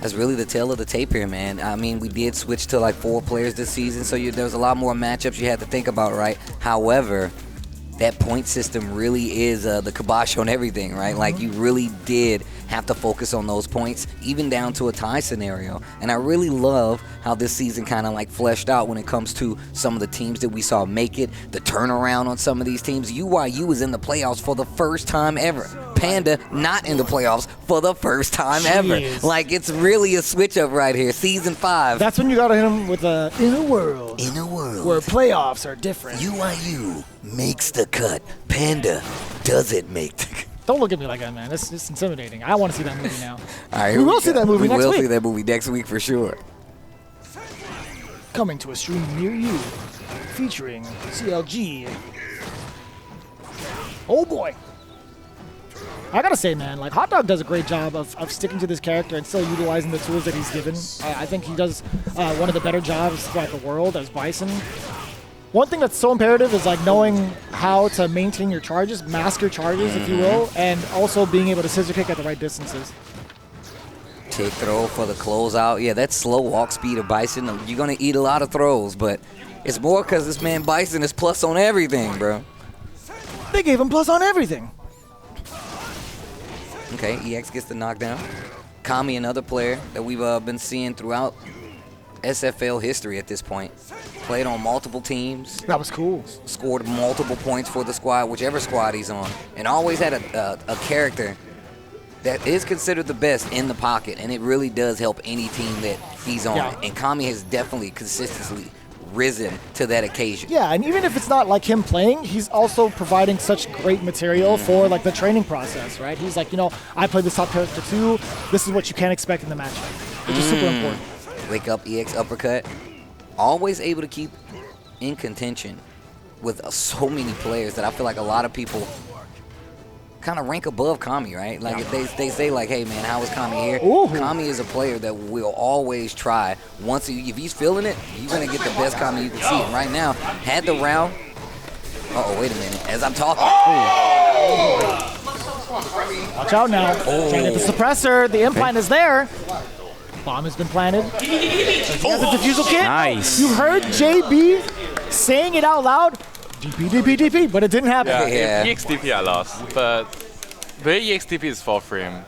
That's really the tail of the tape here, man. I mean, we did switch to like 4 players this season, so there was a lot more matchups you had to think about, right? However, that point system really is the kibosh on everything, right? Like, you really did have to focus on those points, even down to a tie scenario. And I really love how this season kind of like fleshed out when it comes to some of the teams that we saw make it, the turnaround on some of these teams. UYU is in the playoffs for the first time ever. Panda not in the playoffs for the first time ever. Like, it's really a switch up right here. Season 5. That's when you gotta hit him with a in a world. In a world where playoffs are different. UYU makes the cut. Panda doesn't make the cut. Don't look at me like that, man. It's intimidating. I want to see that movie now. All right, we will see that movie next week. We will see that movie next week for sure. Coming to a stream near you, featuring CLG. Oh boy. I gotta say, man, like, HotDog does a great job of sticking to this character and still utilizing the tools that he's given. I think he does one of the better jobs throughout the world as Bison. One thing that's so imperative is like knowing how to maintain your charges, mask your charges, if you will, and also being able to scissor kick at the right distances. Take throw for the closeout. Yeah, that slow walk speed of Bison, you're going to eat a lot of throws, but it's more because this man Bison is plus on everything, bro. They gave him plus on everything. Okay, EX gets the knockdown. Kami, another player that we've been seeing throughout SFL history at this point. Played on multiple teams. That was cool. Scored multiple points for the squad, whichever squad he's on. And always had a character that is considered the best in the pocket. And it really does help any team that he's on. Yeah. And Kami has definitely consistently risen to that occasion. Yeah, and even if it's not like him playing, he's also providing such great material for like the training process, right? He's like, you know, I played this top character too. This is what you can expect in the matchup, which is super important. Wake up, EX uppercut. Always able to keep in contention with so many players that I feel like a lot of people kind of rank above Kami, right? Like, if they say like, hey man, how is Kami here? Ooh. Kami is a player that will always try. Once if he's feeling it, you're gonna get the best Kami you can see. And right now, had the round. Uh-oh, wait a minute. As I'm talking. Watch out now. Trying to get the suppressor. The implant is there. Bomb has been planted. He has a defusal kit. Nice. You heard JB saying it out loud. DP, DP, DP, but it didn't happen. Yeah, if EXDP I lost, but the EXDP is 4 frame.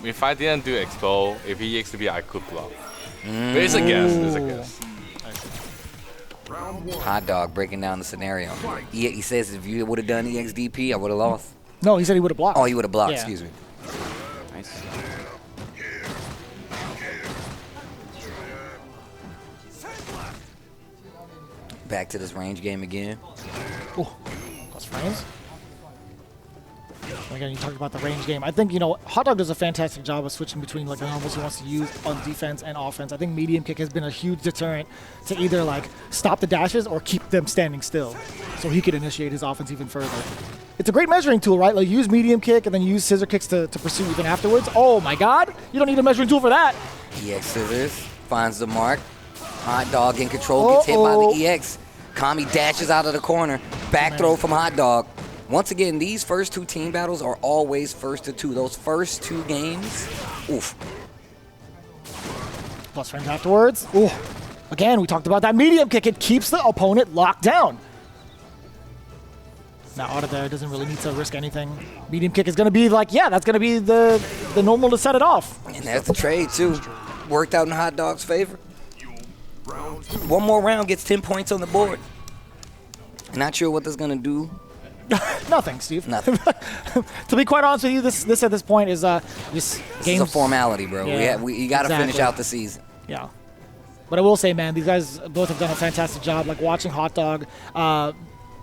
If I didn't do expo, if he EXDP I could block. But it's a guess, it's a guess. HotDog breaking down the scenario. He says if you would have done EXDP, I would have lost. No, he said he would have blocked. Oh, he would have blocked, Yeah. excuse me. Nice. Back to this range game again. Oh, plus frames. Again, you talked about the range game. I think, you know, HotDog does a fantastic job of switching between like the normals he wants to use on defense and offense. I think medium kick has been a huge deterrent to either like stop the dashes or keep them standing still, so he could initiate his offense even further. It's a great measuring tool, right? Like, use medium kick and then use scissor kicks to pursue even afterwards. Oh my God, you don't need a measuring tool for that. EX scissors finds the mark. HotDog in control, gets hit by the EX. Kami dashes out of the corner. Back throw from HotDog. Once again, these first 2 team battles are always 1st to 2. Those first 2 games, oof. Plus frames afterwards. Ooh. Again, we talked about that medium kick. It keeps the opponent locked down. Now out of there, doesn't really need to risk anything. Medium kick is going to be like, yeah, that's going to be the normal to set it off. And that's the trade, too. Worked out in HotDog's favor. One more round gets 10 points on the board. Not sure what that's going to do. Nothing, Steve. Nothing. To be quite honest with you, this at this point is just This games. is a formality, bro. Yeah, you got to finish out the season. Yeah. But I will say, man, these guys both have done a fantastic job. Like, watching HotDog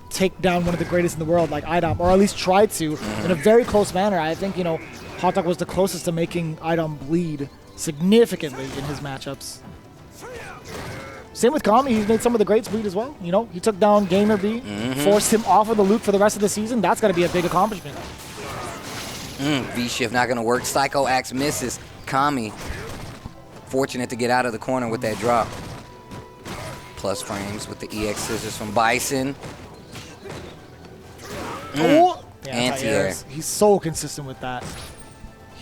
take down one of the greatest in the world, like IDOM, or at least try to, in a very close manner. I think, you know, HotDog was the closest to making IDOM bleed significantly in his matchups. Same with Kami, he's made some of the greats bleed as well. You know, he took down Gamer B, forced him off of the loop for the rest of the season. That's got to be a big accomplishment. V-shift not going to work. Psycho Axe misses. Kami fortunate to get out of the corner with that drop. Plus frames with the EX scissors from Bison. Oh, Anti-air. He's so consistent with that.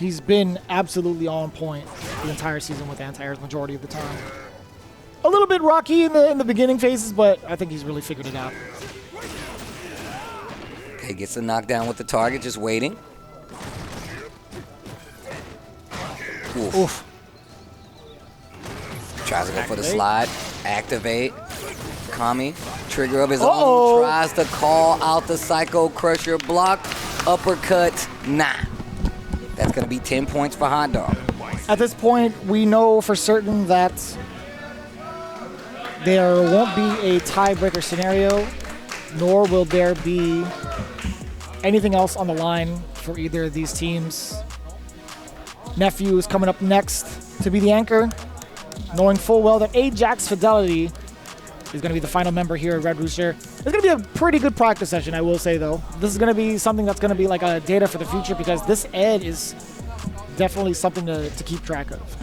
He's been absolutely on point the entire season with anti-airs majority of the time. A little bit rocky in the beginning phases, but I think he's really figured it out. Okay, gets the knockdown with the target, just waiting. Oof. Oof. Tries to go for the Activate. slide. Activate. Kami, trigger of his own, tries to call out the Psycho Crusher block. Uppercut, nah. That's going to be 10 points for Hot Dog. At this point, we know for certain that there won't be a tiebreaker scenario, nor will there be anything else on the line for either of these teams. Nephew is coming up next to be the anchor, knowing full well that Ajax Fidelity is going to be the final member here at Red Rooster. It's going to be a pretty good practice session, I will say, though. This is going to be something that's going to be like a data for the future, because this ed is definitely something to keep track of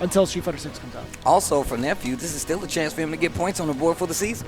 until Street Fighter 6 comes out. Also, for Nephew, this is still a chance for him to get points on the board for the season.